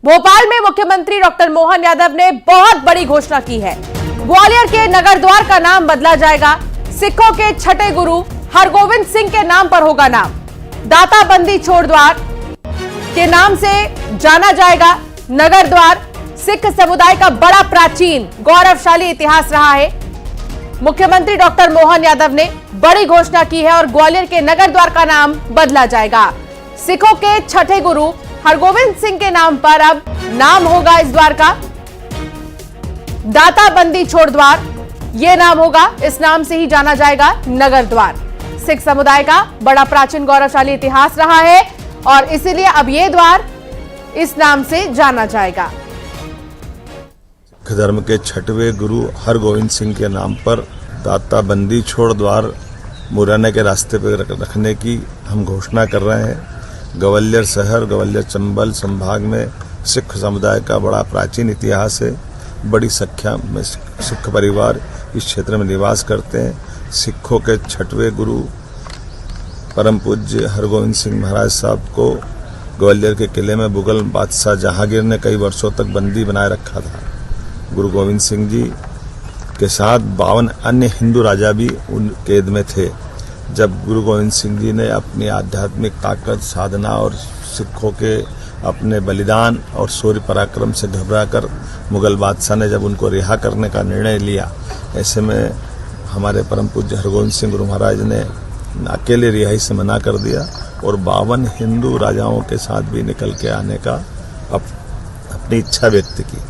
भोपाल में मुख्यमंत्री डॉक्टर मोहन यादव ने बहुत बड़ी घोषणा की है। ग्वालियर के नगर द्वार का नाम बदला जाएगा। सिखों के छठे गुरु हरगोविंद सिंह के नाम पर होगा नाम। दाता बंदी छोड़ द्वार के नाम से जाना जाएगा। नगर द्वार सिख समुदाय का बड़ा प्राचीन गौरवशाली इतिहास रहा है। मुख्यमंत्री डॉक्टर मोहन यादव ने बड़ी घोषणा की है और ग्वालियर के नगर द्वार का नाम बदला जाएगा। सिखों के छठे गुरु हरगोविंद सिंह के नाम पर अब नाम होगा इस द्वार का। दाता बंदी छोड़ द्वार यह नाम होगा। इस नाम से ही जाना जाएगा नगर द्वार। सिख समुदाय का बड़ा प्राचीन गौरवशाली इतिहास रहा है और इसीलिए अब यह द्वार इस नाम से जाना जाएगा। सिख धर्म के छठवें गुरु हरगोविंद सिंह के नाम पर दाता बंदी छोड़ द्वार मुरैना के रास्ते पर रखने की हम घोषणा कर रहे हैं। ग्वालियर शहर, ग्वालियर चंबल संभाग में सिख समुदाय का बड़ा प्राचीन इतिहास है। बड़ी संख्या में सिख परिवार इस क्षेत्र में निवास करते हैं। सिखों के छठवें गुरु परम पूज्य हरगोविंद सिंह महाराज साहब को ग्वालियर के किले में मुगल बादशाह जहांगीर ने कई वर्षों तक बंदी बनाए रखा था। गुरु गोविंद सिंह जी के साथ 52 अन्य हिंदू राजा भी उन कैद में थे। जब गुरु गोविंद सिंह जी ने अपनी आध्यात्मिक ताकत, साधना और सिखों के अपने बलिदान और शौर्य पराक्रम से घबराकर मुगल बादशाह ने जब उनको रिहा करने का निर्णय लिया, ऐसे में हमारे परम पूज्य हरगोविंद सिंह गुरु महाराज ने अकेले रिहाई से मना कर दिया और 52 हिंदू राजाओं के साथ भी निकल के आने का अपनी इच्छा व्यक्त की।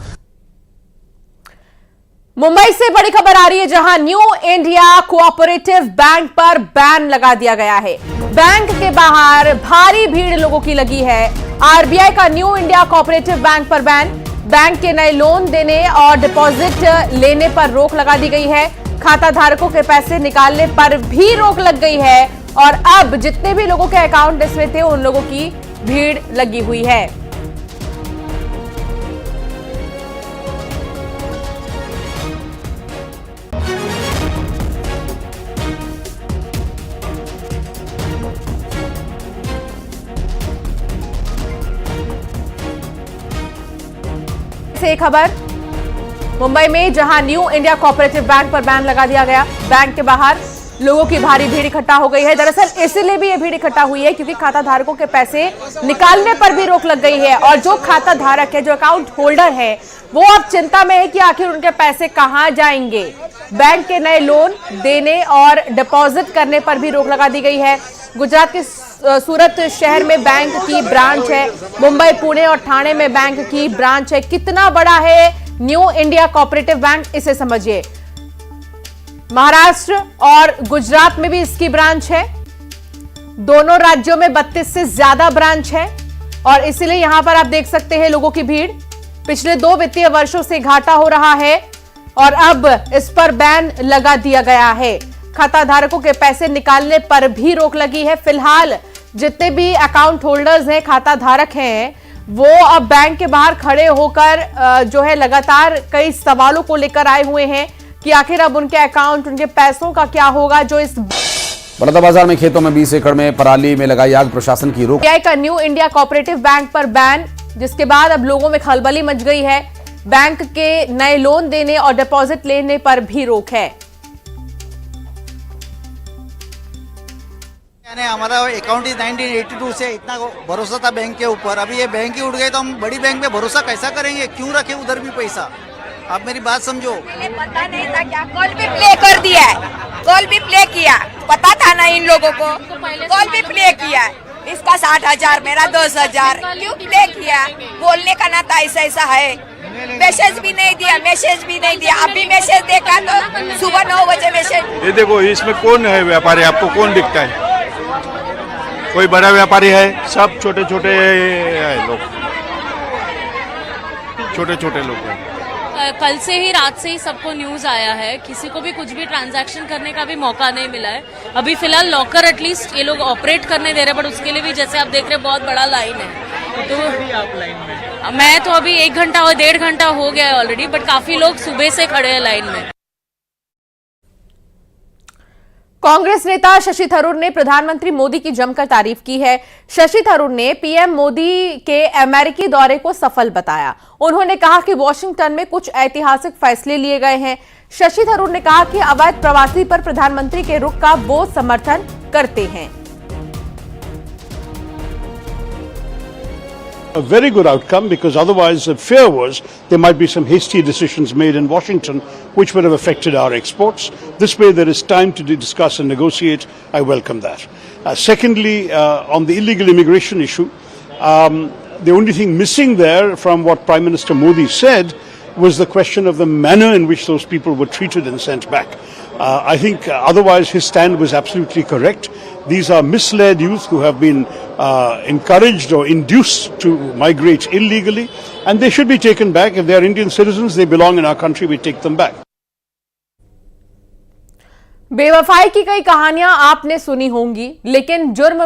मुंबई से बड़ी खबर आ रही है, जहां न्यू इंडिया कोऑपरेटिव बैंक पर बैन लगा दिया गया है। बैंक के बाहर भारी भीड़ लोगों की लगी है। आरबीआई का न्यू इंडिया कोऑपरेटिव बैंक पर बैन। बैंक के नए लोन देने और डिपॉजिट लेने पर रोक लगा दी गई है। खाता धारकों के पैसे निकालने पर भी रोक लग गई है और अब जितने भी लोगों के अकाउंट इसमें थे उन लोगों की भीड़ लगी हुई है। से खबर मुंबई में, जहां न्यू इंडिया कोऑपरेटिव बैंक पर बैन लगा दिया गया। बैंक के बाहर लोगों की भारी भीड़ इकट्ठा हो गई है। दरअसल इसलिए भी ये भीड़ इकट्ठा हुई है क्योंकि खाता धारकों के पैसे निकालने पर भी रोक लग गई है और जो खाता धारक है, जो अकाउंट होल्डर है, वो अब चिंता में है कि आखिर उनके पैसे कहां जाएंगे। बैंक के नए लोन देने और डिपॉजिट करने पर भी रोक लगा दी गई है। गुजरात के सूरत शहर में बैंक की ब्रांच है। मुंबई, पुणे और ठाणे में बैंक की ब्रांच है। कितना बड़ा है न्यू इंडिया कोऑपरेटिव बैंक, इसे समझिए। महाराष्ट्र और गुजरात में भी इसकी ब्रांच है। दोनों राज्यों में 32 से ज्यादा ब्रांच है और इसलिए यहां पर आप देख सकते हैं लोगों की भीड़। पिछले 2 वित्तीय वर्षों से घाटा हो रहा है और अब इस पर बैन लगा दिया गया है। खाता धारकों के पैसे निकालने पर भी रोक लगी है। फिलहाल जितने भी अकाउंट होल्डर्स हैं, खाता धारक हैं, वो अब बैंक के बाहर खड़े होकर जो है लगातार कई सवालों को लेकर आए हुए हैं कि आखिर अब उनके अकाउंट, उनके पैसों का क्या होगा। जो इस बड़ौदा बाजार में खेतों में 20 एकड़ में पराली में लगाई आग, प्रशासन की रोक। आरबीआई का न्यू इंडिया कोऑपरेटिव बैंक पर बैन, जिसके बाद अब लोगों में खलबली मच गई है। बैंक के नए लोन देने और डिपॉजिट लेने पर भी रोक है। हमारा अकाउंट 1982 से इतना भरोसा था बैंक के ऊपर। अभी ये बैंक ही उड़ गए तो हम बड़ी बैंक में भरोसा कैसा करेंगे? क्यों रखे उधर भी पैसा? आप मेरी बात समझो। पता नहीं था क्या? कॉल भी प्ले कर दिया है, कॉल भी प्ले किया। पता था ना इन लोगों को, कॉल भी प्ले किया। इसका 60,000, मेरा 10,000, क्यों प्ले किया? बोलने का ना था, ऐसा ऐसा है। मैसेज भी नहीं दिया, मैसेज भी नहीं दिया। अभी मैसेज देखा तो सुबह 9 बजे मैसेज। ये देखो, इसमें कौन है व्यापारी? आपको कौन दिखता है? कोई बड़ा व्यापारी है? सब छोटे छोटे लोग, छोटे छोटे लोग हैं। कल से ही, रात से ही सबको न्यूज आया है। किसी को भी कुछ भी ट्रांजैक्शन करने का भी मौका नहीं मिला है। अभी फिलहाल लॉकर एटलीस्ट ये लोग ऑपरेट करने दे रहे हैं, बट उसके लिए भी जैसे आप देख रहे हैं बहुत बड़ा लाइन है। तो आप लाइन में? मैं तो अभी 1 घंटा और 1.5 घंटा हो गया है ऑलरेडी, बट काफी लोग सुबह से खड़े हैं लाइन में। कांग्रेस नेता शशि थरूर ने प्रधानमंत्री मोदी की जमकर तारीफ की है। शशि थरूर ने पीएम मोदी के अमेरिकी दौरे को सफल बताया। उन्होंने कहा कि वॉशिंगटन में कुछ ऐतिहासिक फैसले लिए गए हैं। शशि थरूर ने कहा कि अवैध प्रवासी पर प्रधानमंत्री के रुख का वो समर्थन करते हैं। A very good outcome, because otherwise the fear was there might be some hasty decisions made in Washington which would have affected our exports. This way there is time to discuss and negotiate. I welcome that. Secondly, on the illegal immigration issue, the only thing missing there from what Prime Minister Modi said was the question of the manner in which those people were treated and sent back. I think otherwise his stand was absolutely correct. These are misled youth who have been encouraged or induced to migrate illegally, and they should be taken back. If they are Indian citizens, they belong in our country, we take them back. बेवफाई की कई कहानियां आपने सुनी होंगी, लेकिन जुर्म